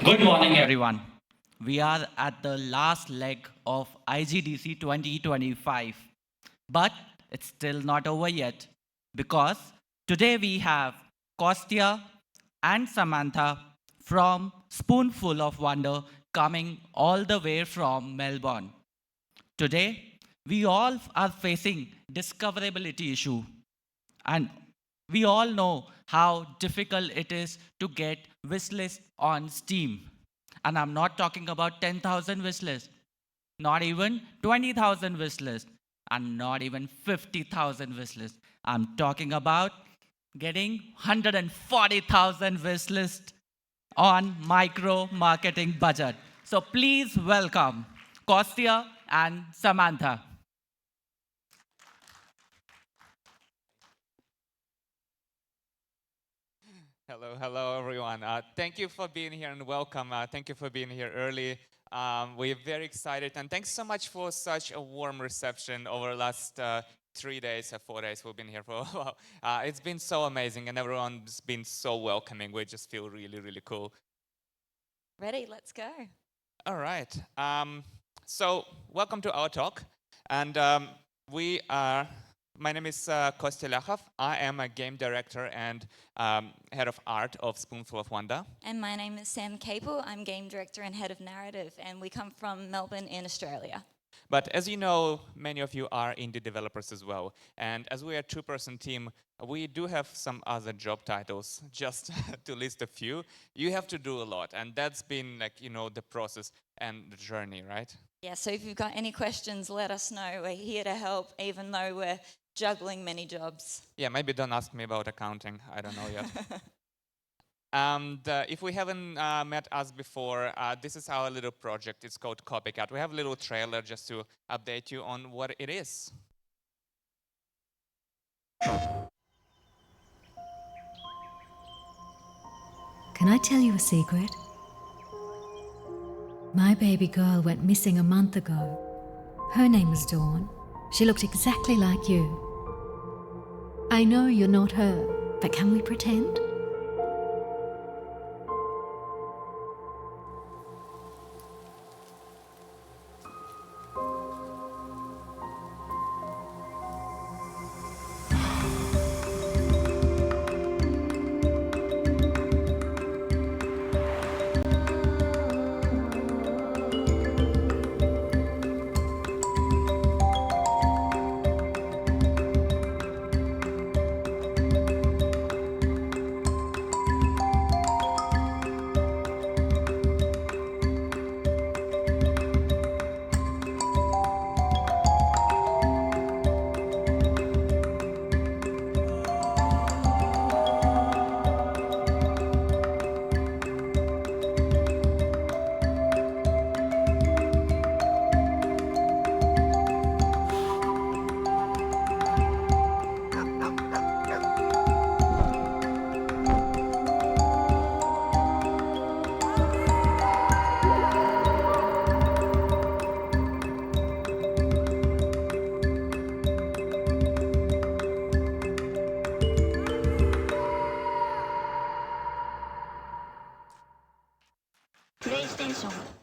Good morning, everyone. We are at the last leg of IGDC 2025, but it's still not over yet because today we have Kostia and Samantha from Spoonful of Wonder coming all the way from Melbourne. Today, we all are facing discoverability issue, and we all know how difficult it is to get wishlists on Steam. And I'm not talking about 10,000 wishlists, not even 20,000 wishlists, and not even 50,000 wishlists. I'm talking about getting 140,000 wishlists on micro marketing budget. So please welcome Kostia and Samantha. Hello, everyone. Thank you for being here and welcome. Thank you for being here early. We're very excited and thanks so much for such a warm reception over the last 3 days or 4 days. We've been here for a while. It's been so amazing and everyone's been so welcoming. We just feel really, really cool. Ready, let's go. All right. So welcome to our talk. And we are, my name is Kostia Liakhov. I am a game director and head of art of Spoonful of Wonder. And my name is Sam Capel. I'm game director and head of narrative, and we come from Melbourne in Australia. But as you know, many of you are indie developers as well. And as we are a two-person team, we do have some other job titles. Just to list a few, you have to do a lot. And that's been like, the process and the journey, right? Yeah, so if you've got any questions, let us know. We're here to help, even though we're juggling many jobs. Yeah, maybe don't ask me about accounting. I don't know yet. And if we haven't met us before, this is our little project. It's called Copycat. We have a little trailer just to update you on what it is. Can I tell you a secret? My baby girl went missing a month ago. Her name was Dawn. She looked exactly like you. I know you're not her, but can we pretend?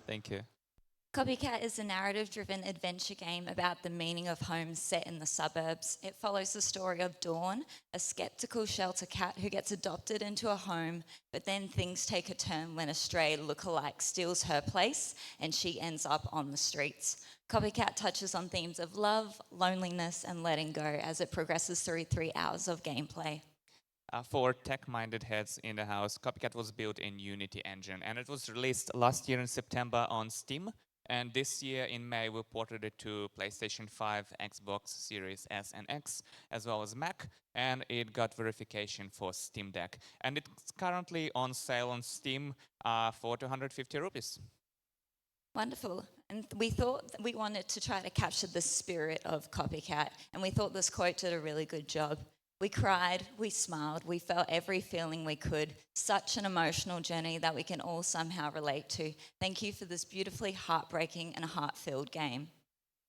Thank you. Copycat is a narrative-driven adventure game about the meaning of homes set in the suburbs. It follows the story of Dawn, a skeptical shelter cat who gets adopted into a home, but then things take a turn when a stray lookalike steals her place and she ends up on the streets. Copycat touches on themes of love, loneliness, and letting go as it progresses through 3 hours of gameplay. For tech-minded heads in the house, Copycat was built in Unity engine, and it was released last year in September on Steam. And this year in May, we ported it to PlayStation 5, Xbox Series S and X, as well as Mac, and it got verification for Steam Deck. And it's currently on sale on Steam for 250 rupees. Wonderful. And we thought that we wanted to try to capture the spirit of Copycat, and we thought this quote did a really good job. We cried, we smiled, we felt every feeling we could. Such an emotional journey that we can all somehow relate to. Thank you for this beautifully heartbreaking and heart-filled game.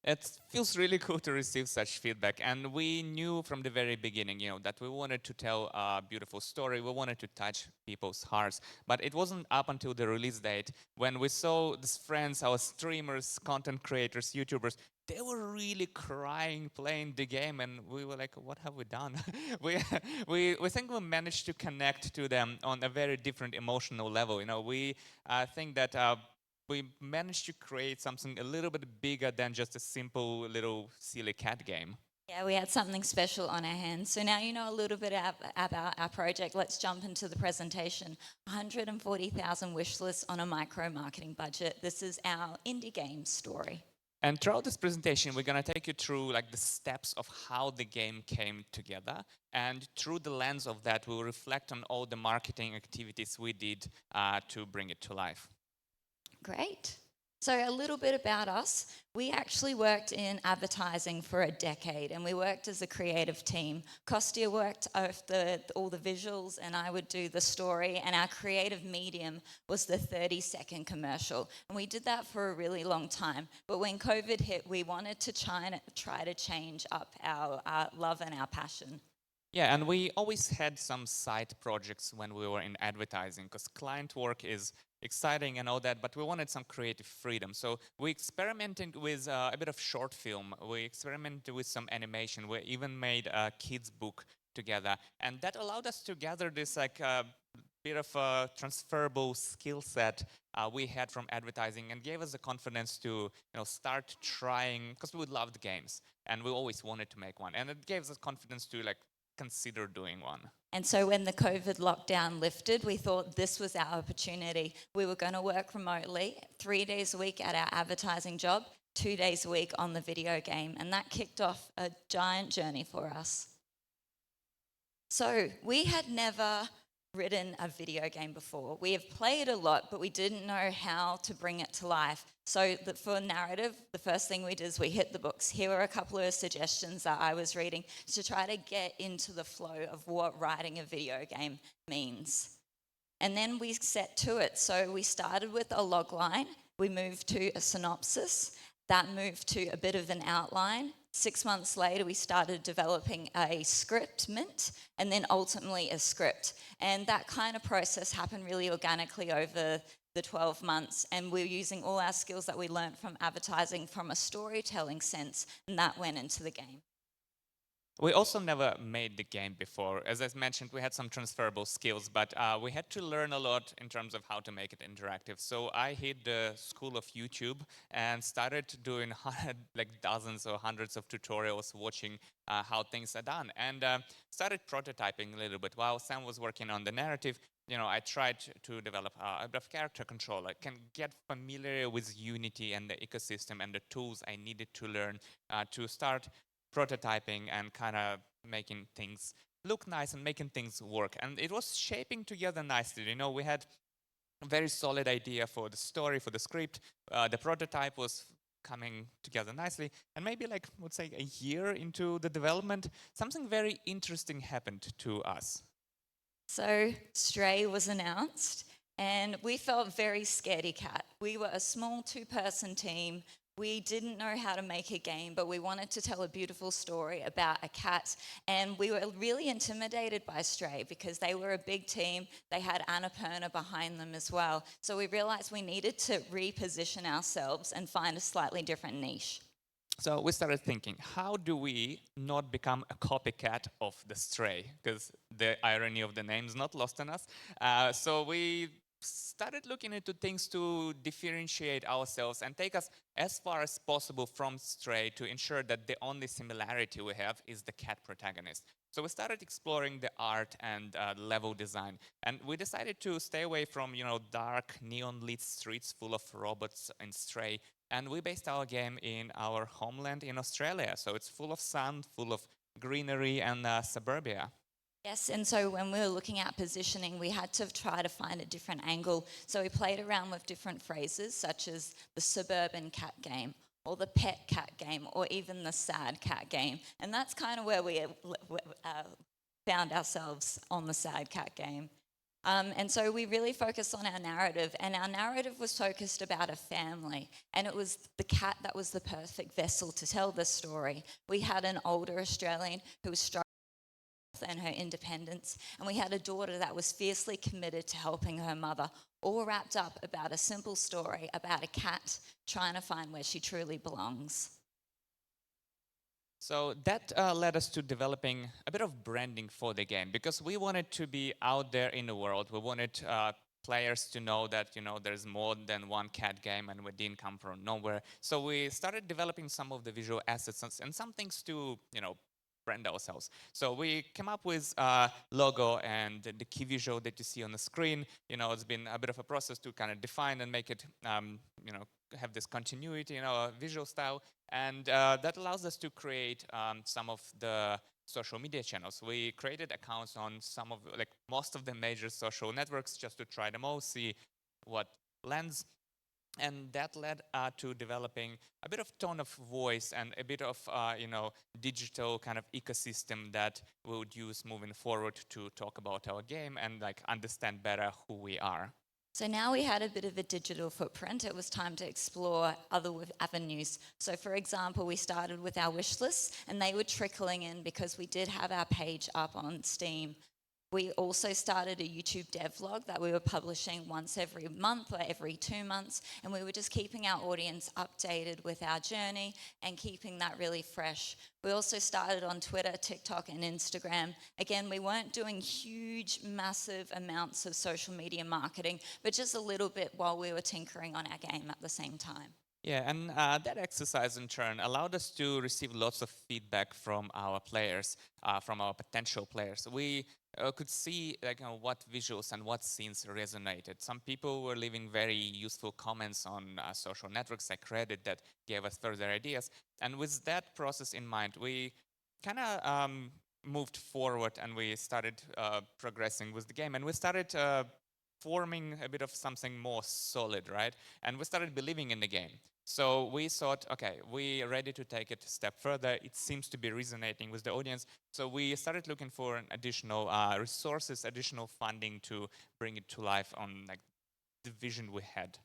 It feels really cool to receive such feedback, and we knew from the very beginning, that we wanted to tell a beautiful story. We wanted to touch people's hearts, but it wasn't up until the release date when we saw these friends, our streamers, content creators, YouTubers. They were really crying playing the game, and we were like, "What have we done?" we think we managed to connect to them on a very different emotional level. We think that. We managed to create something a little bit bigger than just a simple little silly cat game. Yeah, we had something special on our hands. So now you know a little bit about our project. Let's jump into the presentation. 140,000 wish lists on a micro marketing budget. This is our indie game story. And throughout this presentation, we're going to take you through the steps of how the game came together. And through the lens of that, we'll reflect on all the marketing activities we did to bring it to life. Great. So a little bit about us. We actually worked in advertising for a decade, and we worked as a creative team. Kostia worked over all the visuals, and I would do the story, and our creative medium was the 30-second commercial. And we did that for a really long time. But when COVID hit, we wanted to try to change up our love and our passion. Yeah, and we always had some side projects when we were in advertising, because client work is exciting and all that, but we wanted some creative freedom. So we experimented with a bit of short film. We experimented with some animation. We even made a kids book together, and that allowed us to gather this bit of a transferable skill set we had from advertising, and gave us the confidence to start trying, because we loved games and we always wanted to make one, and it gave us confidence to consider doing one. And so when the COVID lockdown lifted, we thought this was our opportunity. We were going to work remotely 3 days a week at our advertising job, 2 days a week on the video game. And that kicked off a giant journey for us. So we had never written a video game before. We have played a lot, but we didn't know how to bring it to life. So for narrative, the first thing we did is we hit the books. Here are a couple of suggestions that I was reading to try to get into the flow of what writing a video game means. And then we set to it. So we started with a log line. We moved to a synopsis. That moved to a bit of an outline. 6 months later, we started developing a script, Mint, and then ultimately a script. And that kind of process happened really organically over the 12 months. And we're using all our skills that we learned from advertising from a storytelling sense, and that went into the game. We also never made the game before. As I mentioned, we had some transferable skills, but we had to learn a lot in terms of how to make it interactive. So I hit the school of YouTube and started doing dozens or hundreds of tutorials, watching how things are done, and started prototyping a little bit. While Sam was working on the narrative, I tried to develop a bit of character control. I can get familiar with Unity and the ecosystem and the tools I needed to learn to start prototyping and kind of making things look nice and making things work. And it was shaping together nicely. We had a very solid idea for the story, for the script. The prototype was coming together nicely. And maybe let's say a year into the development, something very interesting happened to us. So Stray was announced, and we felt very scaredy cat. We were a small 2-person team. We didn't know how to make a game, but we wanted to tell a beautiful story about a cat. And we were really intimidated by Stray because they were a big team. They had Annapurna behind them as well. So we realized we needed to reposition ourselves and find a slightly different niche. So we started thinking, how do we not become a copycat of the Stray? Because the irony of the name is not lost on us. So we started looking into things to differentiate ourselves and take us as far as possible from Stray to ensure that the only similarity we have is the cat protagonist. So we started exploring the art and level design, and we decided to stay away from dark neon-lit streets full of robots in Stray, and we based our game in our homeland in Australia. So it's full of sun, full of greenery and suburbia. Yes, and so when we were looking at positioning, we had to try to find a different angle. So we played around with different phrases, such as the suburban cat game, or the pet cat game, or even the sad cat game. And that's kind of where we found ourselves on the sad cat game. And so we really focused on our narrative, and our narrative was focused about a family, and it was the cat that was the perfect vessel to tell this story. We had an older Australian who was struggling with and her independence, and we had a daughter that was fiercely committed to helping her mother, all wrapped up about a simple story about a cat trying to find where she truly belongs. So that led us to developing a bit of branding for the game, because we wanted to be out there in the world. We wanted players to know that there's more than one cat game, and we didn't come from nowhere. So we started developing some of the visual assets and some things to brand ourselves. So we came up with a logo and the key visual that you see on the screen. It's been a bit of a process to kind of define and make it have this continuity in our visual style, and that allows us to create some of the social media channels. We created accounts on most of the major social networks just to try them all, see what lands. And that led to developing a bit of tone of voice and a bit of digital kind of ecosystem that we would use moving forward to talk about our game and understand better who we are. So now we had a bit of a digital footprint. It was time to explore other avenues. So for example, we started with our wish lists, and they were trickling in because we did have our page up on Steam. We also started a YouTube devlog that we were publishing once every month or every 2 months, and we were just keeping our audience updated with our journey and keeping that really fresh. We also started on Twitter, TikTok, and Instagram. Again, we weren't doing huge, massive amounts of social media marketing, but just a little bit while we were tinkering on our game at the same time. Yeah, and that exercise in turn allowed us to receive lots of feedback from our players, from our potential players. We could see what visuals and what scenes resonated. Some people were leaving very useful comments on social networks like Reddit that gave us further ideas. And with that process in mind, we kind of moved forward and we started progressing with the game. And we started forming a bit of something more solid, right? And we started believing in the game. So we thought, okay, we're ready to take it a step further. It seems to be resonating with the audience. So we started looking for additional resources, additional funding to bring it to life on the vision we had.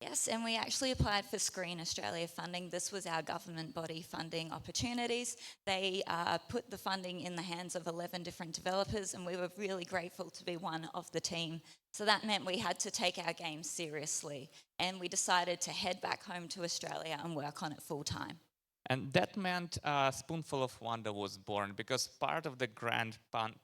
Yes, and we actually applied for Screen Australia funding. This was our government body funding opportunities. They put the funding in the hands of 11 different developers, and we were really grateful to be one of the team. So that meant we had to take our game seriously, and we decided to head back home to Australia and work on it full time. And that meant Spoonful of Wonder was born, because part of the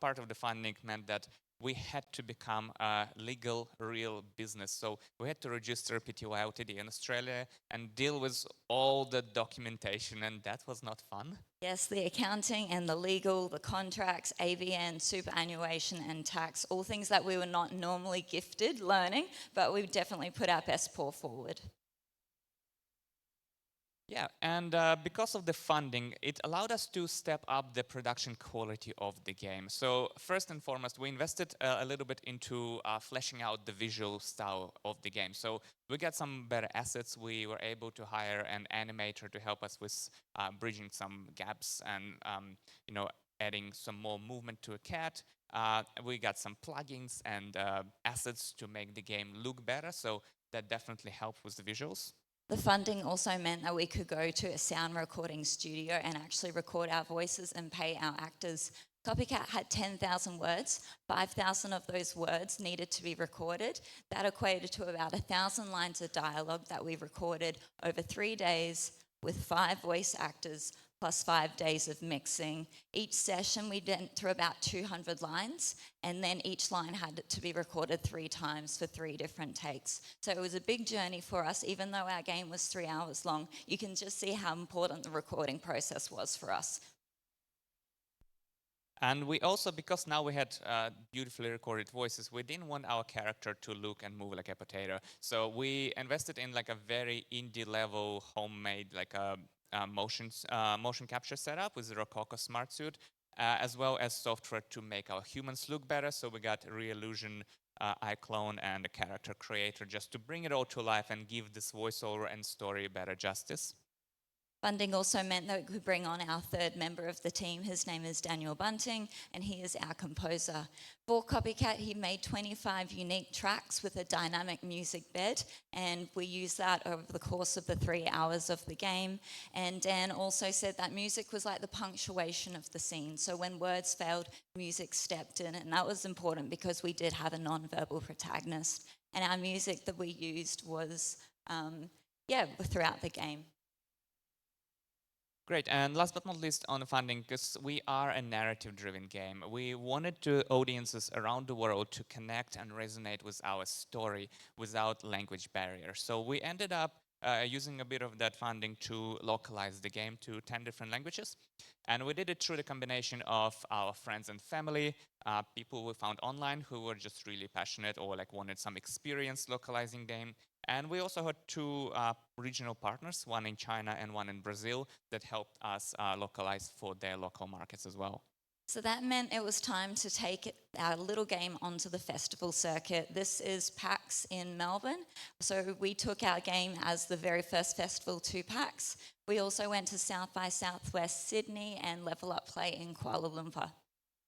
part of the funding meant that we had to become a legal, real business. So we had to register PTY Ltd in Australia and deal with all the documentation, and that was not fun. Yes, the accounting and the legal, the contracts, AVN, superannuation and tax, all things that we were not normally gifted learning, but we definitely put our best paw forward. Yeah, and because of the funding, it allowed us to step up the production quality of the game. So first and foremost, we invested a little bit into fleshing out the visual style of the game. So we got some better assets. We were able to hire an animator to help us with bridging some gaps and adding some more movement to a cat. We got some plugins and assets to make the game look better. So that definitely helped with the visuals. The funding also meant that we could go to a sound recording studio and actually record our voices and pay our actors. Copycat had 10,000 words. 5,000 of those words needed to be recorded. That equated to about 1,000 lines of dialogue that we recorded over 3 days with 5 voice actors plus 5 days of mixing. Each session we went through about 200 lines, and then each line had to be recorded 3 times for 3 different takes. So it was a big journey for us. Even though our game was 3 hours long, you can just see how important the recording process was for us. And we also, because now we had beautifully recorded voices, we didn't want our character to look and move like a potato. So we invested in a very indie level, homemade, motion capture setup with the Rococo Smart Suit, as well as software to make our humans look better. So we got Reillusion, iClone, and a character creator just to bring it all to life and give this voiceover and story better justice. Funding also meant that we could bring on our third member of the team. His name is Daniel Bunting, and he is our composer. For Copycat, he made 25 unique tracks with a dynamic music bed, and we used that over the course of the 3 hours of the game. And Dan also said that music was like the punctuation of the scene. So when words failed, music stepped in, and that was important because we did have a non-verbal protagonist. And our music that we used was, throughout the game. Great, and last but not least on funding, because we are a narrative-driven game, we wanted to audiences around the world to connect and resonate with our story without language barriers. So we ended up using a bit of that funding to localize the game to 10 different languages. And we did it through the combination of our friends and family, people we found online who were just really passionate or like wanted some experience localizing game. And we also had two regional partners, one in China and one in Brazil, that helped us localize for their local markets as well. So that meant it was time to take our little game onto the festival circuit. This is PAX in Melbourne. So we took our game as the very first festival to PAX. We also went to South by Southwest Sydney and Level Up Play in Kuala Lumpur.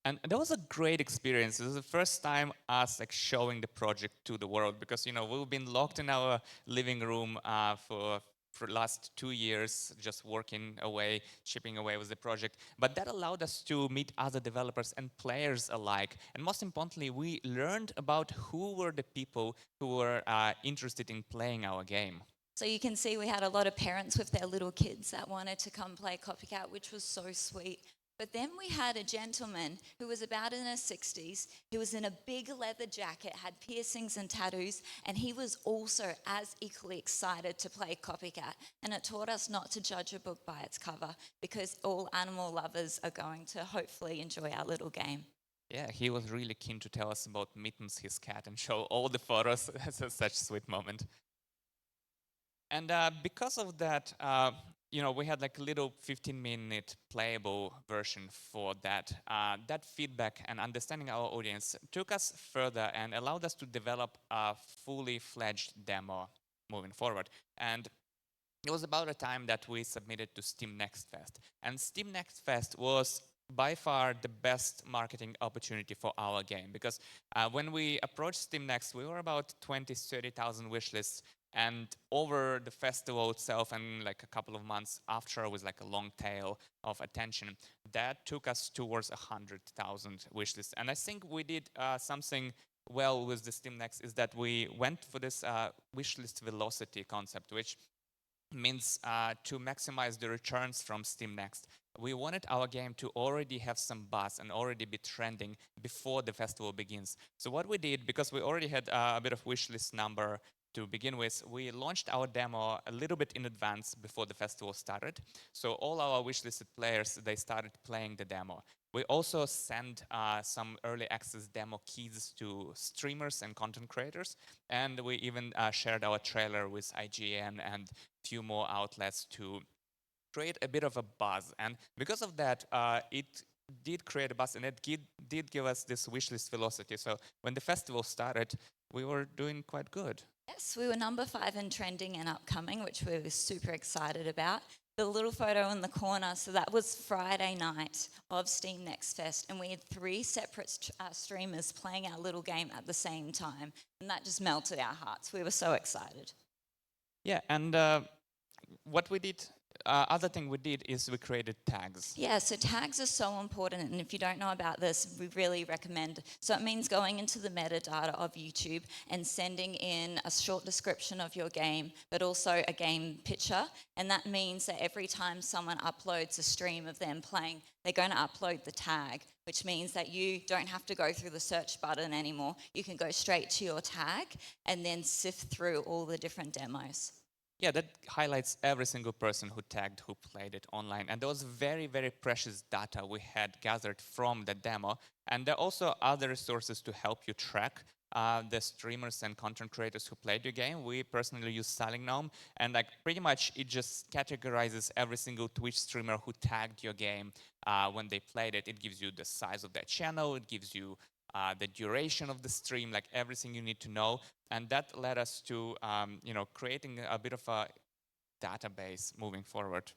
And that was a great experience. It was the first time us like showing the project to the world because we've been locked in our living room for the last 2 years, just working away, chipping away with the project. But that allowed us to meet other developers and players alike. And most importantly, we learned about who were the people who were interested in playing our game. So you can see we had a lot of parents with their little kids that wanted to come play Copycat, which was so sweet. But then we had a gentleman who was about in his 60s, who was in a big leather jacket, had piercings and tattoos, and he was also as equally excited to play Copycat. And it taught us not to judge a book by its cover, because all animal lovers are going to hopefully enjoy our little game. Yeah, he was really keen to tell us about Mittens, his cat, and show all the photos. It's such a sweet moment. And because of that, we had like a little 15-minute playable version for that. That feedback and understanding our audience took us further and allowed us to develop a fully fledged demo moving forward. And it was about a time that we submitted to Steam Next Fest. And Steam Next Fest was by far the best marketing opportunity for our game because when we approached Steam Next, we were about 20,000-30,000 wishlists. And over the festival itself and like a couple of months after with like a long tail of attention, that took us towards 100,000 wishlists. And I think we did something well with the Steam Next is that we went for this wishlist velocity concept, which means to maximize the returns from Steam Next. We wanted our game to already have some buzz and already be trending before the festival begins. So what we did, because we already had a bit of wishlist number to begin with, we launched our demo a little bit in advance before the festival started. So all our wishlisted players, they started playing the demo. We also sent some early access demo keys to streamers and content creators. And we even shared our trailer with IGN and a few more outlets to create a bit of a buzz. And because of that, it did create a buzz and it did give us this wishlist velocity. So when the festival started, we were doing quite good. Yes, we were number 5 in trending and upcoming, which we were super excited about. The little photo in the corner, so that was Friday night of Steam Next Fest, and we had 3 separate streamers playing our little game at the same time, and that just melted our hearts. We were so excited. Yeah, and what we did, other thing we did is we created tags. Yeah, so tags are so important, and if you don't know about this, we really recommend. So it means going into the metadata of YouTube and sending in a short description of your game, but also a game picture, and that means that every time someone uploads a stream of them playing, they're going to upload the tag, which means that you don't have to go through the search button anymore. You can go straight to your tag and then sift through all the different demos. Yeah, that highlights every single person who tagged, who played it online. And there was very, very precious data we had gathered from the demo. And there are also other resources to help you track the streamers and content creators who played your game. We personally use Salingnome, and like pretty much it just categorizes every single Twitch streamer who tagged your game when they played it. It gives you the size of their channel, it gives you the duration of the stream, like everything you need to know. And that led us to creating a bit of a database moving forward.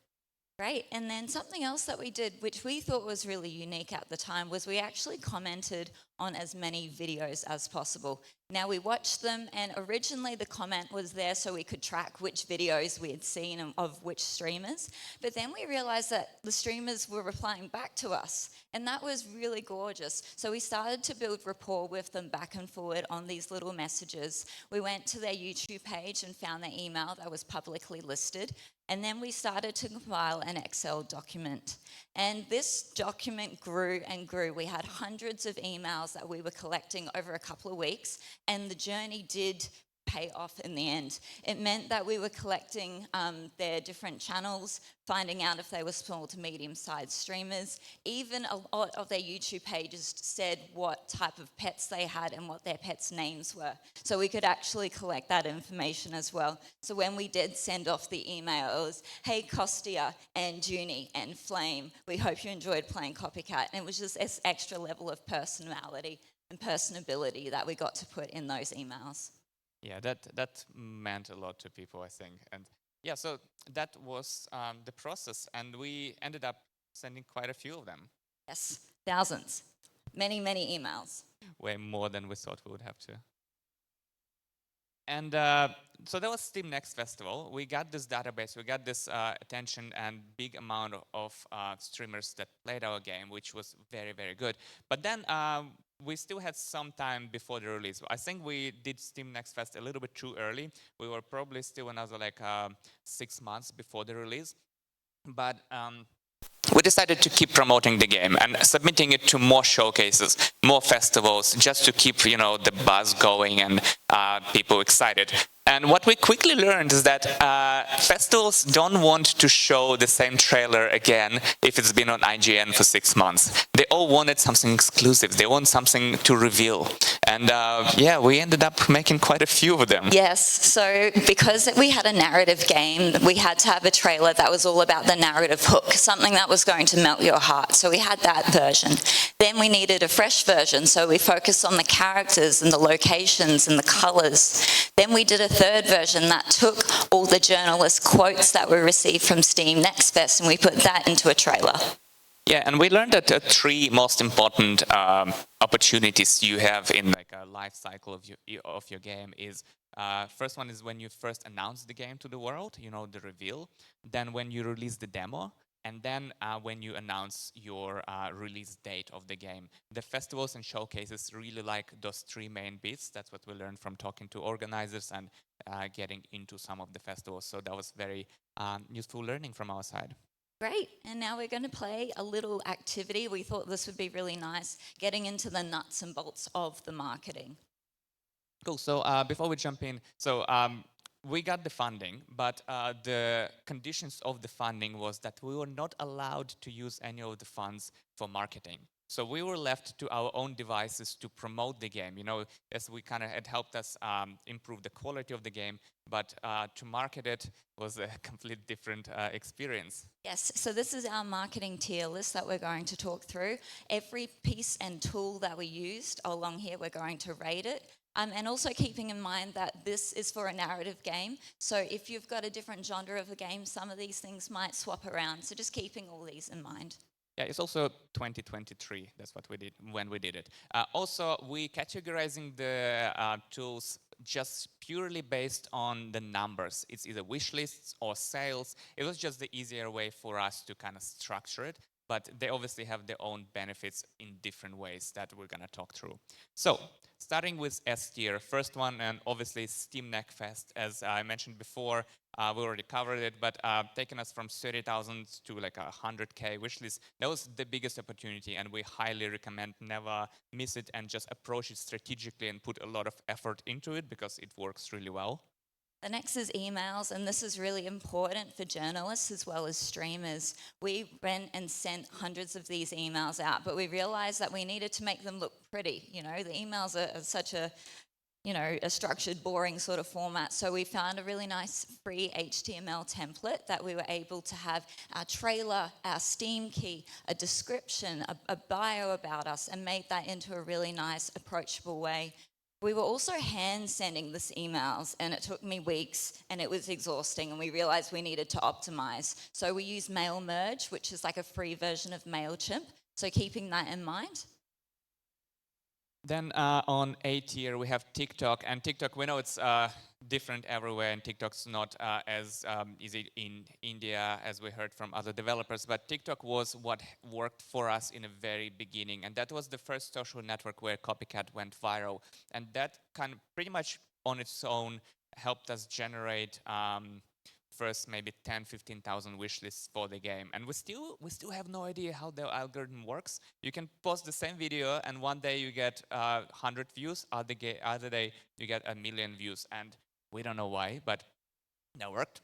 Great. And then something else that we did, which we thought was really unique at the time, was we actually commented on as many videos as possible. Now, we watched them, and originally the comment was there so we could track which videos we had seen and of which streamers. But then we realized that the streamers were replying back to us, and that was really gorgeous. So we started to build rapport with them back and forward on these little messages. We went to their YouTube page and found their email that was publicly listed. And then we started to compile an Excel document. And this document grew and grew. We had hundreds of emails that we were collecting over a couple of weeks, and the journey did pay off in the end. It meant that we were collecting their different channels, finding out if they were small to medium-sized streamers. Even a lot of their YouTube pages said what type of pets they had and what their pets' names were. So we could actually collect that information as well. So when we did send off the email, it was, hey, Kostia and Junie and Flame, we hope you enjoyed playing Copycat. And it was just this extra level of personality and personability that we got to put in those emails. Yeah, that meant a lot to people, I think. And yeah, so that was the process, and we ended up sending quite a few of them. Yes, thousands. Many, many emails. Way more than we thought we would have to. And so that was Steam Next Festival. We got this database, we got this attention and big amount of streamers that played our game, which was very, very good. But then we still had some time before the release. I think we did Steam Next Fest a little bit too early. We were probably still another 6 months before the release. But we decided to keep promoting the game and submitting it to more showcases, more festivals, just to keep, the buzz going and people excited. And what we quickly learned is that festivals don't want to show the same trailer again if it's been on IGN for 6 months. They all wanted something exclusive. They want something to reveal. And we ended up making quite a few of them. Yes, so because we had a narrative game, we had to have a trailer that was all about the narrative hook, something that was going to melt your heart. So we had that version. Then we needed a fresh version, so we focused on the characters and the locations and the colors. Then we did a third version that took all the journalist quotes that we received from Steam Next Fest, and we put that into a trailer. Yeah, and we learned that the 3 most important opportunities you have in a life cycle of your game is first one is when you first announce the game to the world, the reveal. Then when you release the demo, and then when you announce your release date of the game. The festivals and showcases really like those 3 main bits. That's what we learned from talking to organizers and getting into some of the festivals. So that was very useful learning from our side. Great, and now we're going to play a little activity. We thought this would be really nice, getting into the nuts and bolts of the marketing. Cool, so before we jump in, we got the funding, but the conditions of the funding was that we were not allowed to use any of the funds for marketing. So we were left to our own devices to promote the game. As we kind of had helped us improve the quality of the game, but to market it was a completely different experience. Yes, so this is our marketing tier list that we're going to talk through. Every piece and tool that we used along here, we're going to rate it. And also keeping in mind that this is for a narrative game. So if you've got a different genre of a game, some of these things might swap around. So just keeping all these in mind. Yeah, it's also 2023. That's what we did when we did it. Also, we categorizing the tools just purely based on the numbers. It's either wish lists or sales. It was just the easier way for us to kind of structure it. But they obviously have their own benefits in different ways that we're going to talk through. So, starting with S tier, first one, and obviously Steam Next Fest, as I mentioned before, we already covered it, but taking us from 30,000 to 100K wishlist, that was the biggest opportunity, and we highly recommend never miss it and just approach it strategically and put a lot of effort into it because it works really well. The next is emails, and this is really important for journalists as well as streamers. We went and sent hundreds of these emails out, but we realized that we needed to make them look pretty. The emails are such a structured, boring sort of format. So we found a really nice free HTML template that we were able to have our trailer, our Steam key, a description, a bio about us, and made that into a really nice, approachable way. We were also hand sending this emails, and it took me weeks, and it was exhausting, and we realized we needed to optimize. So we use Mail Merge, which is like a free version of MailChimp. So keeping that in mind. Then on A tier, we have TikTok. And TikTok, we know it's different everywhere, and TikTok's not as easy in India as we heard from other developers. But TikTok was what worked for us in the very beginning. And that was the first social network where Copycat went viral. And that kind of pretty much on its own helped us generate first maybe 10, 15,000 wish lists for the game. And we still have no idea how the algorithm works. You can post the same video and one day you get 100 views, other day you get 1 million views. And we don't know why, but that worked.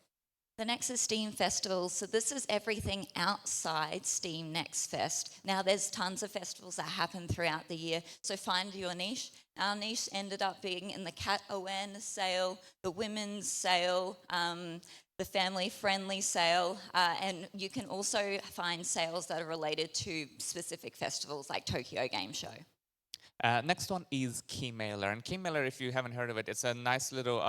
The next is Steam Festivals. So this is everything outside Steam Next Fest. Now there's tons of festivals that happen throughout the year, so find your niche. Our niche ended up being in the cat awareness sale, the women's sale, the family-friendly sale, and you can also find sales that are related to specific festivals like Tokyo Game Show. Next one is Keymailer. And Keymailer, if you haven't heard of it, it's a nice little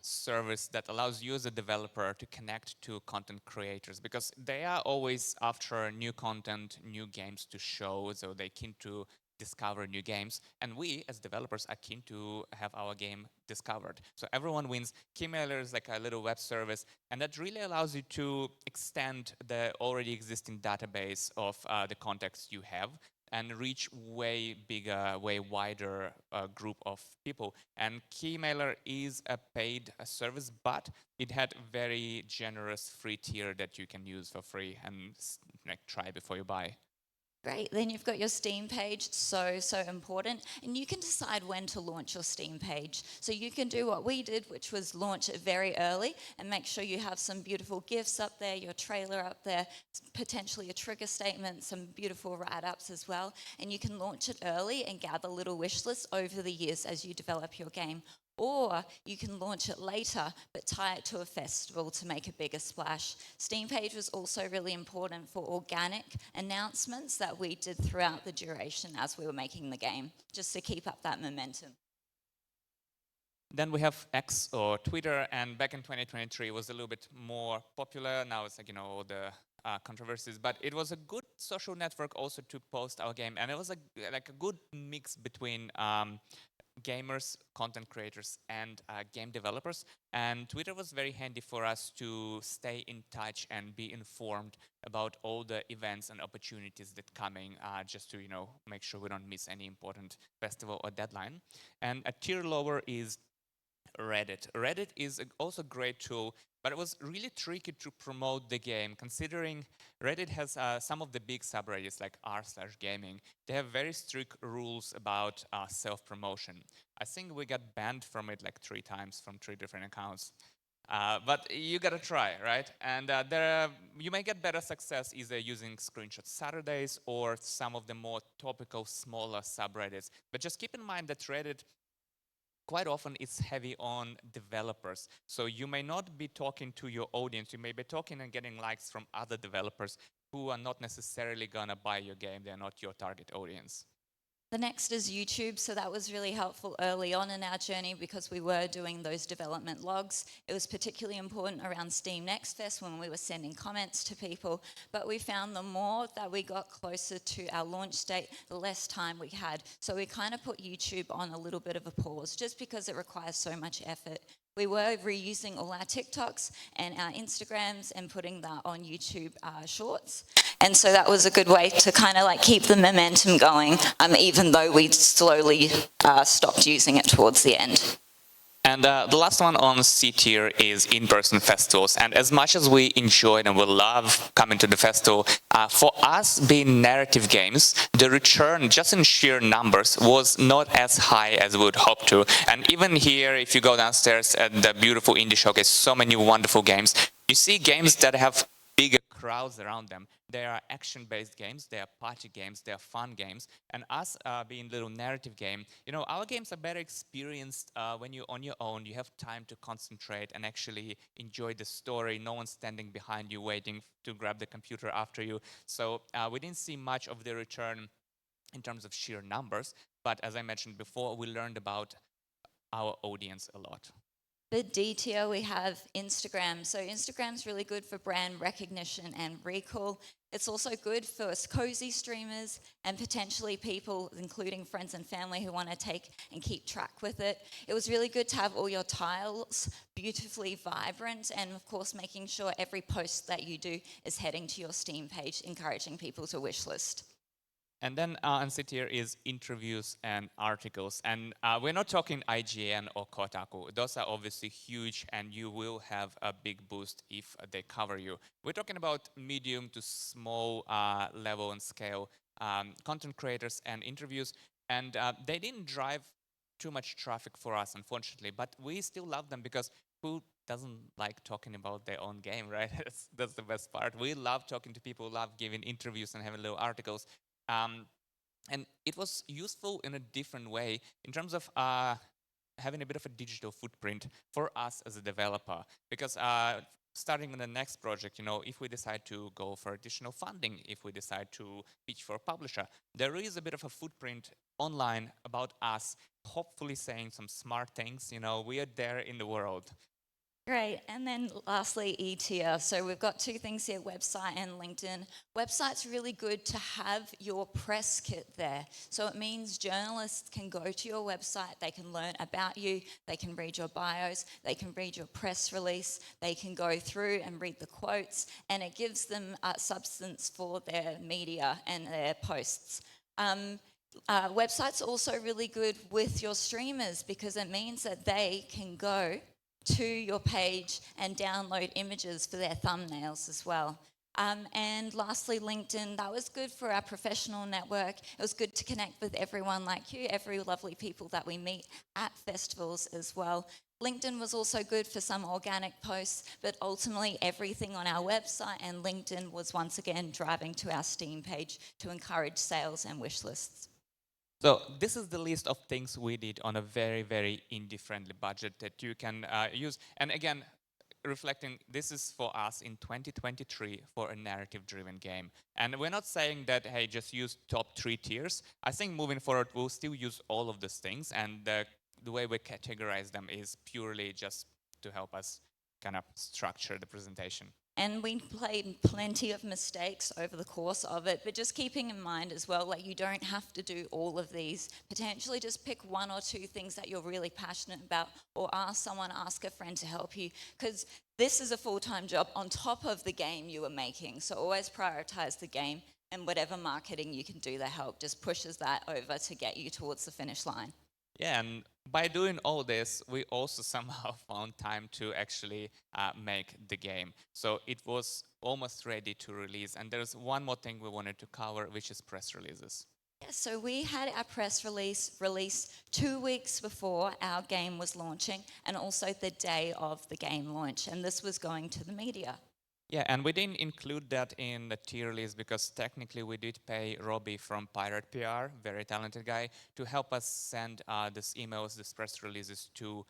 service that allows you as a developer to connect to content creators because they are always after new content, new games to show, so they're keen to discover new games. And we, as developers, are keen to have our game discovered. So everyone wins. Keymailer is like a little web service, and that really allows you to extend the already existing database of the contacts you have and reach way bigger, way wider group of people. And Keymailer is a paid service, but it had very generous free tier that you can use for free and try before you buy. Great, then you've got your Steam page, so important. And you can decide when to launch your Steam page. So you can do what we did, which was launch it very early and make sure you have some beautiful GIFs up there, your trailer up there, potentially a trigger statement, some beautiful write-ups as well. And you can launch it early and gather little wish lists over the years as you develop your game. Or you can launch it later, but tie it to a festival to make a bigger splash. Steam page was also really important for organic announcements that we did throughout the duration as we were making the game, just to keep up that momentum. Then we have X or Twitter, and back in 2023 it was a little bit more popular. Now it's like, all the controversies, but it was a good social network also to post our game, and it was like a good mix between gamers, content creators, and game developers. And Twitter was very handy for us to stay in touch and be informed about all the events and opportunities that coming, just to make sure we don't miss any important festival or deadline. And a tier lower is Reddit. Reddit is also a great tool, but it was really tricky to promote the game, considering Reddit has some of the big subreddits like r/gaming. They have very strict rules about self-promotion. I think we got banned from it like 3 times from 3 different accounts. But you gotta try, right? And you may get better success either using Screenshot Saturdays or some of the more topical, smaller subreddits. But just keep in mind that Reddit quite often it's heavy on developers. So you may not be talking to your audience, you may be talking and getting likes from other developers who are not necessarily gonna buy your game, they're not your target audience. The next is YouTube, so that was really helpful early on in our journey because we were doing those development logs. It was particularly important around Steam Next Fest when we were sending comments to people, but we found the more that we got closer to our launch date, the less time we had. So we kind of put YouTube on a little bit of a pause just because it requires so much effort. We were reusing all our TikToks and our Instagrams and putting that on YouTube Shorts. And so that was a good way to kind of like keep the momentum going, even though we slowly stopped using it towards the end. And the last one on C tier is in-person festivals. And as much as we enjoyed and we love coming to the festival, for us being narrative games, the return just in sheer numbers was not as high as we would hope to. And even here, if you go downstairs at the beautiful indie showcase, so many wonderful games, you see games that have bigger crowds around them. They are action-based games, they are party games, they are fun games, and us being little narrative game, our games are better experienced when you're on your own, you have time to concentrate and actually enjoy the story, no one's standing behind you waiting to grab the computer after you. So we didn't see much of the return in terms of sheer numbers, but as I mentioned before, we learned about our audience a lot. For D tier, we have Instagram. So Instagram's really good for brand recognition and recall. It's also good for cozy streamers and potentially people, including friends and family, who want to take and keep track with it. It was really good to have all your tiles beautifully vibrant, and of course making sure every post that you do is heading to your Steam page, encouraging people to wishlist. And then on C tier is interviews and articles. And we're not talking IGN or Kotaku. Those are obviously huge, and you will have a big boost if they cover you. We're talking about medium to small level and scale content creators and interviews. And they didn't drive too much traffic for us, unfortunately. But we still love them because who doesn't like talking about their own game, right? That's the best part. We love talking to people, love giving interviews and having little articles. And it was useful in a different way in terms of having a bit of a digital footprint for us as a developer. Because starting on the next project, if we decide to go for additional funding, if we decide to pitch for a publisher, there is a bit of a footprint online about us, hopefully saying some smart things. We are there in the world. Great. And then lastly, E tier. So we've got two things here, website and LinkedIn. Website's really good to have your press kit there. So it means journalists can go to your website, they can learn about you, they can read your bios, they can read your press release, they can go through and read the quotes, and it gives them substance for their media and their posts. Website's also really good with your streamers because it means that they can go to your page and download images for their thumbnails as well. And lastly, LinkedIn, that was good for our professional network. It was good to connect with everyone like you, every lovely people that we meet at festivals as well. LinkedIn was also good for some organic posts, but ultimately everything on our website and LinkedIn was once again driving to our Steam page to encourage sales and wish lists. So this is the list of things we did on a very, very indie-friendly budget that you can use. And again, reflecting, this is for us in 2023 for a narrative-driven game. And we're not saying that, hey, just use top 3 tiers. I think moving forward, we'll still use all of these things. And the way we categorize them is purely just to help us kind of structure the presentation. And we played plenty of mistakes over the course of it, but just keeping in mind as well, like you don't have to do all of these. Potentially just pick 1 or 2 things that you're really passionate about, or ask a friend to help you, because this is a full-time job on top of the game you are making. So always prioritize the game, and whatever marketing you can do to help just pushes that over to get you towards the finish line. Yeah, and by doing all this, we also somehow found time to actually make the game. So it was almost ready to release. And there's one more thing we wanted to cover, which is press releases. Yeah, so we had our press release 2 weeks before our game was launching, and also the day of the game launch. And this was going to the media. Yeah, and we didn't include that in the tier list because technically we did pay Robbie from Pirate PR, very talented guy, to help us send these emails, these press releases to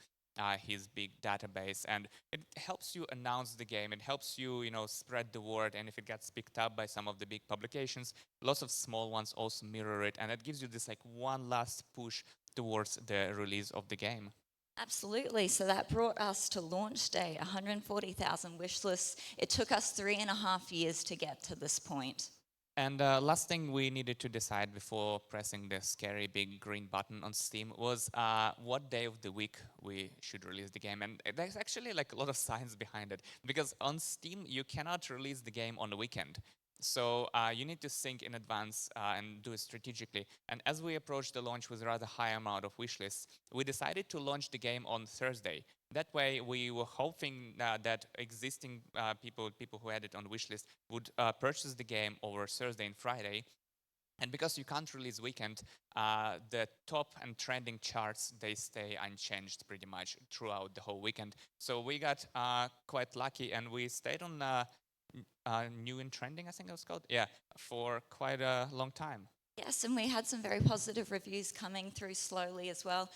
his big database. And it helps you announce the game. It helps you, spread the word. And if it gets picked up by some of the big publications, lots of small ones also mirror it. And it gives you this one last push towards the release of the game. Absolutely. So that brought us to launch day, 140,000 wish lists. It took us 3.5 years to get to this point. And last thing we needed to decide before pressing the scary big green button on Steam was what day of the week we should release the game. And there's actually a lot of science behind it, because on Steam you cannot release the game on the weekend. So you need to think in advance and do it strategically. And as we approached the launch with a rather high amount of wish lists, we decided to launch the game on Thursday. That way, we were hoping that existing people who had it on wish list would purchase the game over Thursday and Friday. And because you can't release weekend, the top and trending charts, they stay unchanged pretty much throughout the whole weekend. So we got quite lucky, and we stayed on new and trending, I think it was called, for quite a long time. Yes, and we had some very positive reviews coming through slowly as well.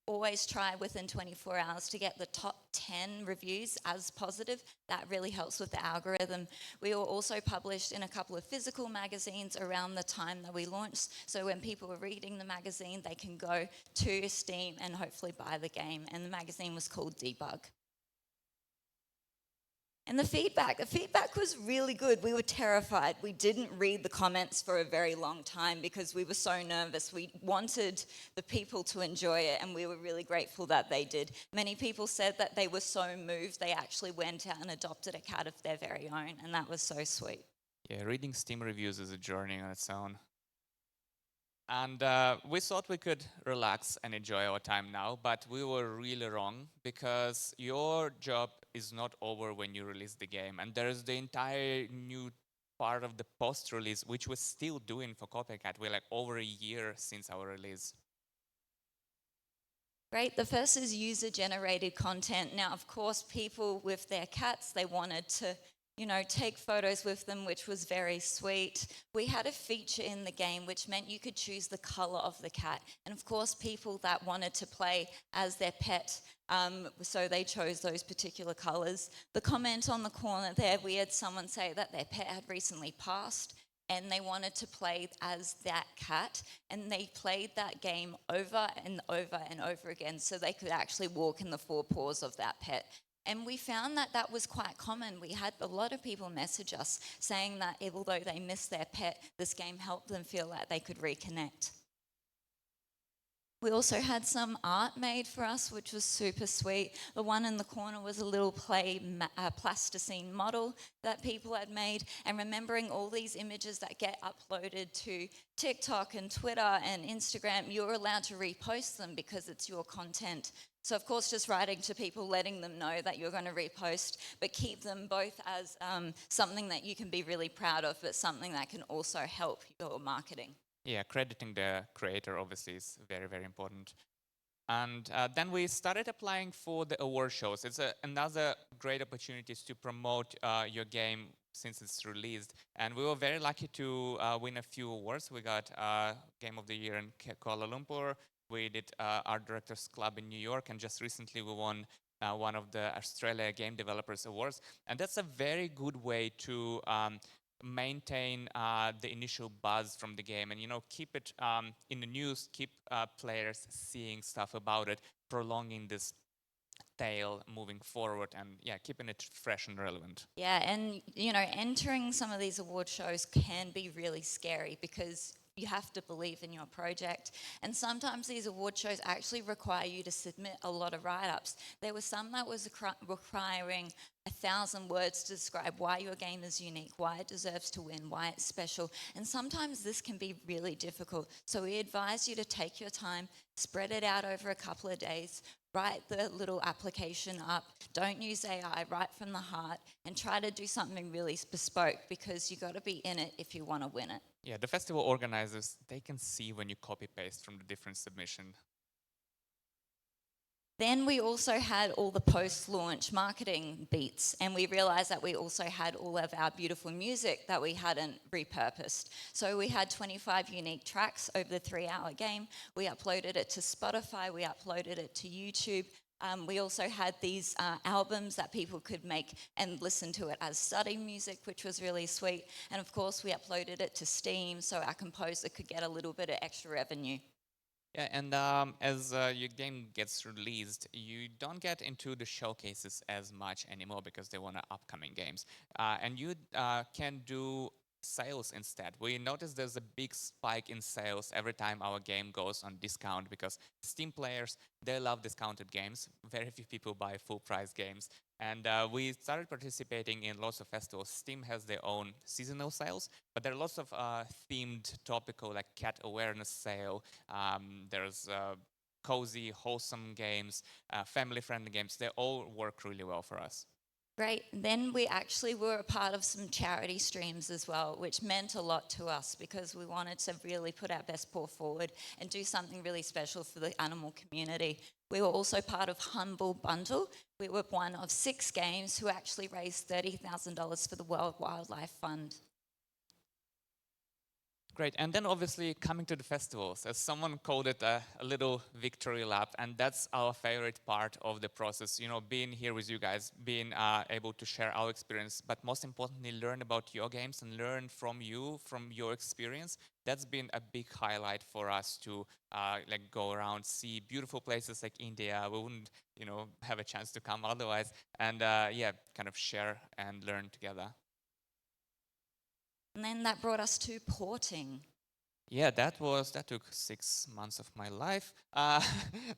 always try within 24 hours to get the top 10 reviews as positive. That really helps with the algorithm. We were also published in a couple of physical magazines around the time that we launched. So when people were reading the magazine, they can go to Steam and hopefully buy the game. And the magazine was called Debug. And the feedback was really good. We were terrified. We didn't read the comments for a very long time because we were so nervous. We wanted the people to enjoy it, and we were really grateful that they did. Many people said that they were so moved they actually went out and adopted a cat of their very own, and that was so sweet. Yeah, reading Steam reviews is a journey on its own. And we thought we could relax and enjoy our time now, but we were really wrong, because your job is not over when you release the game. And there's the entire new part of the post-release, which we're still doing for Copycat. We're like over a year since our release. Great. The first is user-generated content. Now, of course, people with their cats, they wanted to take photos with them, which was very sweet. We had a feature in the game which meant you could choose the color of the cat. And of course, people that wanted to play as their pet, so they chose those particular colors. The comment on the corner there, we had someone say that their pet had recently passed and they wanted to play as that cat, and they played that game over and over and over again so they could actually walk in the four paws of that pet. And we found that that was quite common. We had a lot of people message us saying that although they missed their pet, this game helped them feel like they could reconnect. We also had some art made for us, which was super sweet. The one in the corner was a little plasticine model that people had made. And remembering all these images that get uploaded to TikTok and Twitter and Instagram, you're allowed to repost them because it's your content. So, of course, just writing to people, letting them know that you're going to repost, but keep them both as something that you can be really proud of, but something that can also help your marketing. Yeah, crediting the creator obviously is very, very important. And then we started applying for the award shows. It's another great opportunity to promote your game since it's released. And we were very lucky to win a few awards. We got Game of the Year in Kuala Lumpur. We did Art Directors Club in New York. And just recently we won one of the Australia Game Developers Awards. And that's a very good way to maintain the initial buzz from the game, and keep it in the news, keep players seeing stuff about it, prolonging this tale moving forward, and keeping it fresh and relevant. Yeah, and entering some of these award shows can be really scary because you have to believe in your project. And sometimes these award shows actually require you to submit a lot of write-ups. There were some that was requiring 1,000 words to describe why your game is unique, why it deserves to win, why it's special. And sometimes this can be really difficult. So we advise you to take your time, spread it out over a couple of days, write the little application up, don't use AI, write from the heart, and try to do something really bespoke, because you got to be in it if you want to win it. Yeah, the festival organizers, they can see when you copy-paste from the different submission. Then we also had all the post-launch marketing beats, and we realized that we also had all of our beautiful music that we hadn't repurposed. So we had 25 unique tracks over the 3-hour game. We uploaded it to Spotify, we uploaded it to YouTube. We also had these albums that people could make and listen to it as study music, which was really sweet. And of course, we uploaded it to Steam so our composer could get a little bit of extra revenue. Yeah, and as your game gets released, you don't get into the showcases as much anymore because they want upcoming games. And you can do sales instead. We noticed there's a big spike in sales every time our game goes on discount, because Steam players, they love discounted games. Very few people buy full price games. And we started participating in lots of festivals. Steam has their own seasonal sales, but there are lots of themed, topical, like cat awareness sale. There's cozy, wholesome games, family-friendly games. They all work really well for us. Great. Then we actually were a part of some charity streams as well, which meant a lot to us because we wanted to really put our best paw forward and do something really special for the animal community. We were also part of Humble Bundle. We were one of 6 games who actually raised $30,000 for the World Wildlife Fund. Great, and then obviously coming to the festivals, as someone called it a little victory lap, and that's our favorite part of the process. You know, being here with you guys, being able to share our experience, but most importantly, learn about your games and learn from you, from your experience. That's been a big highlight for us to like go around, see beautiful places like India. We wouldn't, you know, have a chance to come otherwise, and yeah, kind of share and learn together. And then that brought us to porting. Yeah, that took 6 months of my life. That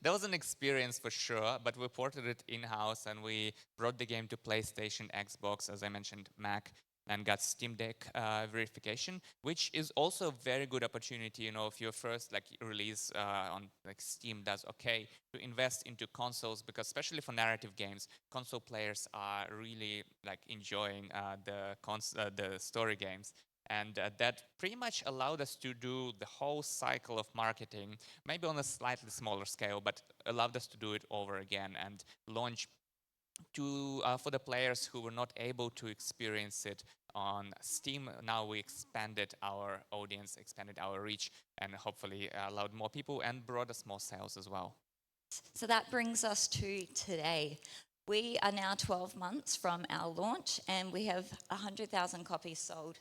was an experience for sure, but we ported it in-house and we brought the game to PlayStation, Xbox, as I mentioned, Mac, and got Steam Deck verification, which is also a very good opportunity. You know, if your first like release on like Steam does okay, to invest into consoles, because especially for narrative games, console players are really like enjoying the story games. And that pretty much allowed us to do the whole cycle of marketing, maybe on a slightly smaller scale, but allowed us to do it over again and launch for the players who were not able to experience it on Steam. Now we expanded our audience, expanded our reach, and hopefully allowed more people and brought us more sales as well. So that brings us to today. We are now 12 months from our launch and we have 100,000 copies sold.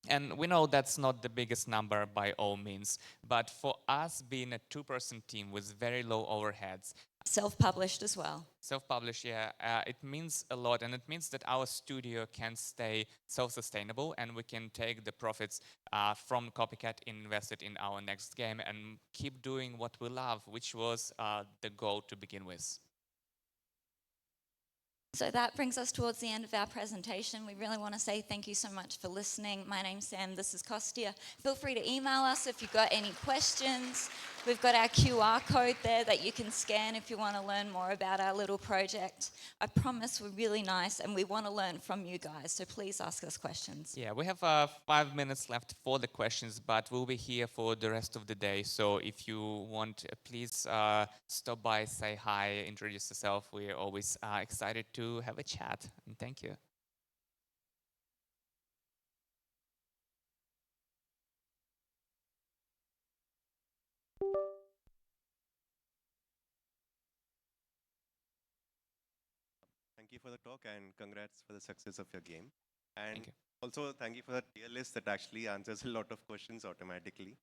And we know that's not the biggest number by all means, but for us being a two-person team with very low overheads, Self-published as well. self-published, yeah, it means a lot, and it means that our studio can stay self-sustainable, and we can take the profits from Copycat, invest it in our next game, and keep doing what we love, which was the goal to begin with. So that brings us towards the end of our presentation. We really want to say thank you so much for listening. My name's Sam, this is Kostia. Feel free to email us if you've got any questions. We've got our QR code there that you can scan if you want to learn more about our little project. I promise we're really nice and we want to learn from you guys, so please ask us questions. Yeah, we have 5 minutes left for the questions, but we'll be here for the rest of the day. So if you want, please stop by, say hi, introduce yourself. We're always excited to have a chat. And thank you. Thank you for the talk and congrats for the success of your game. And Thank you. also thank you for that tier list that actually answers a lot of questions automatically.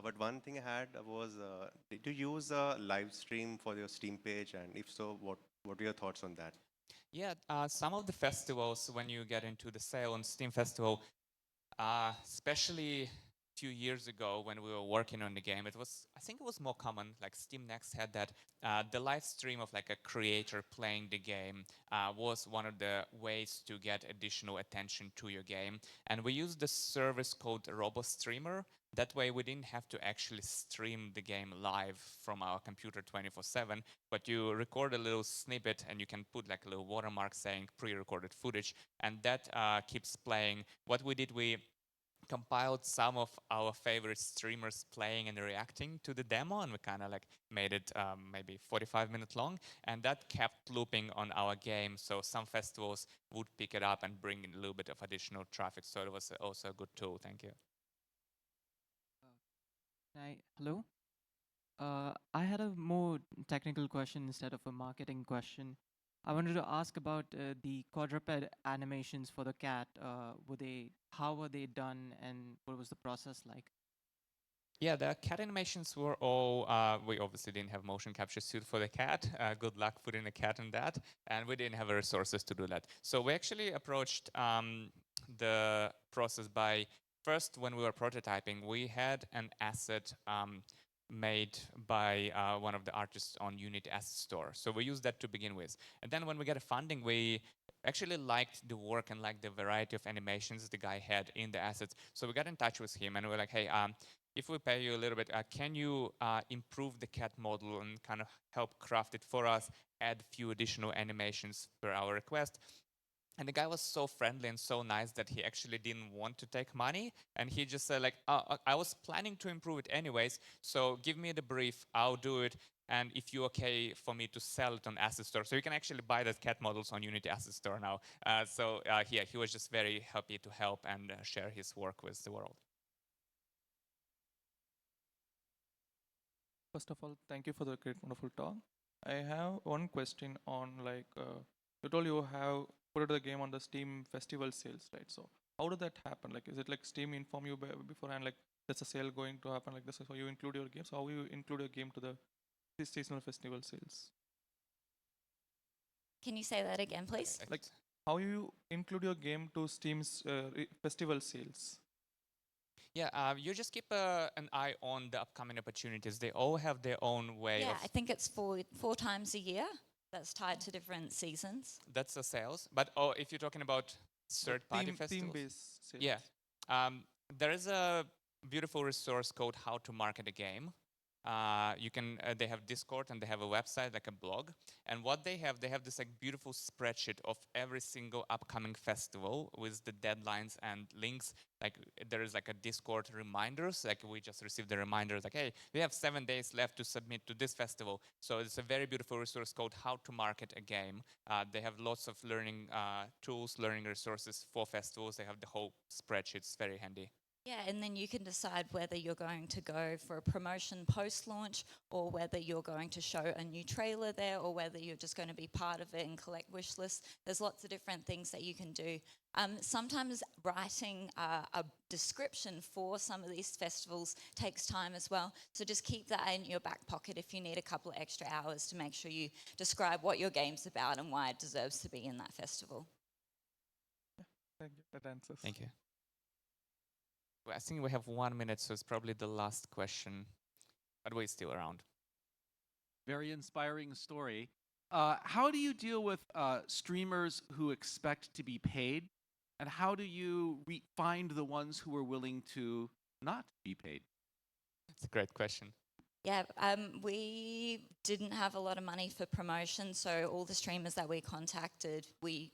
But one thing I had was, did you use a live stream for your Steam page? And if so, what are your thoughts on that? Yeah, some of the festivals, when you get into the sale on Steam Festival, especially a few years ago when we were working on the game, I think it was more common, like Steam Next had that, the live stream of like a creator playing the game was one of the ways to get additional attention to your game. And we used the service called RoboStreamer. That way we didn't have to actually stream the game live from our computer 24/7, but you record a little snippet and you can put like a little watermark saying pre-recorded footage, and that keeps playing. What we did, we compiled some of our favorite streamers playing and reacting to the demo, and we kind of like made it maybe 45-minute long, and that kept looping on our game. So some festivals would pick it up and bring in a little bit of additional traffic. So it was also a good tool. Thank you. Hello. I had a more technical question instead of a marketing question. I wanted to ask about the quadruped animations for the cat. How were they done, and what was the process like? Yeah, the cat animations were all, we obviously didn't have motion capture suit for the cat. Good luck putting a cat in that. And we didn't have the resources to do that. So we actually approached the process by, first, when we were prototyping, we had an asset made by one of the artists on Unity Asset Store. So we used that to begin with. And then when we got funding, we actually liked the work and liked the variety of animations the guy had in the assets. So we got in touch with him and we were like, hey, if we pay you a little bit, can you improve the cat model and kind of help craft it for us, add a few additional animations per our request? And the guy was so friendly and so nice that he actually didn't want to take money. And he just said like, I was planning to improve it anyways, so give me the brief, I'll do it. And if you're okay for me to sell it on Asset Store. So you can actually buy the cat models on Unity Asset Store now. Yeah, he was just very happy to help and share his work with the world. First of all, thank you for the great, wonderful talk. I have one question on you told you have put the game on the Steam festival sales, right? So how did that happen? Like, is it like Steam inform you beforehand, like there's a sale going to happen like this, so you include your game? So how you include your game to the seasonal festival sales? Can you say that again, please? Like how you include your game to Steam's festival sales? Yeah, you just keep an eye on the upcoming opportunities. They all have their own way Yeah, of. I think it's four times a year. That's tied to different seasons. That's the sales. But if you're talking about third-party festivals, Theme-based sales. yeah, there is a beautiful resource called How to Market a Game. You can they have Discord and they have a website like a blog, and what they have this like beautiful spreadsheet of every single upcoming festival with the deadlines and links. Like there is like a Discord reminders, like we just received the reminders like, hey, we have 7 days left to submit to this festival. So it's a very beautiful resource called How to Market a Game. They have lots of learning tools, learning resources for festivals. They have the whole spreadsheet. It's very handy. Yeah, and then you can decide whether you're going to go for a promotion post-launch or whether you're going to show a new trailer there or whether you're just going to be part of it and collect wish lists. There's lots of different things that you can do. Sometimes writing a description for some of these festivals takes time as well. So just keep that in your back pocket if you need a couple of extra hours to make sure you describe what your game's about and why it deserves to be in that festival. Thank you. That answers. Thank you. Well, I think we have 1 minute, so it's probably the last question, but we're still around. Very inspiring story. How do you deal with streamers who expect to be paid? And how do you find the ones who are willing to not be paid? It's a great question. Yeah, we didn't have a lot of money for promotion, so all the streamers that we contacted, we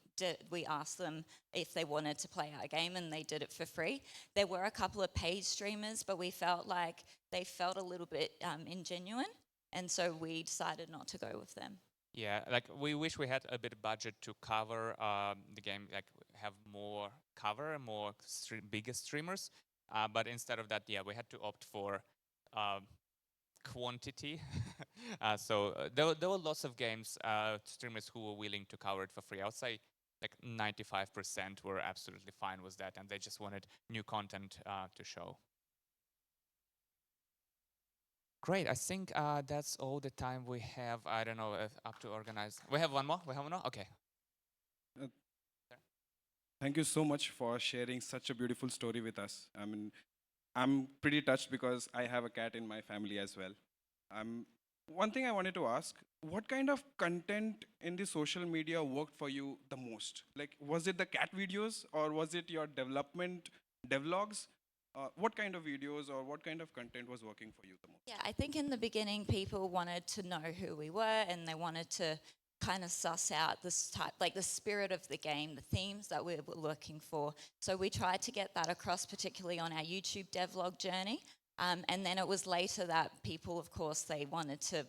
asked them if they wanted to play our game, and they did it for free. There were a couple of paid streamers, but we felt like they felt a little bit ingenuine, and so we decided not to go with them. Yeah, like we wish we had a bit of budget to cover the game, like have more cover, more bigger streamers. But instead of that, yeah, we had to opt for quantity. There were lots of games, streamers who were willing to cover it for free. I would say like 95% were absolutely fine with that, and they just wanted new content to show. Great, I think that's all the time we have. I don't know if up to organize. We have one more? Okay. Thank you so much for sharing such a beautiful story with us. I mean, I'm pretty touched because I have a cat in my family as well. One thing I wanted to ask, what kind of content in the social media worked for you the most? Like, was it the cat videos or was it your development devlogs? What kind of videos or what kind of content was working for you the most? Yeah, I think in the beginning people wanted to know who we were and they wanted to kind of suss out this type, like the spirit of the game, the themes that we were looking for. So we tried to get that across, particularly on our YouTube devlog journey. And then it was later that people, of course, they wanted to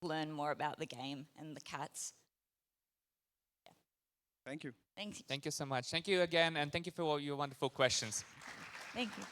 learn more about the game and the cats. Yeah. Thank you. Thank you. Thank you so much. Thank you again, and thank you for all your wonderful questions. Thank you.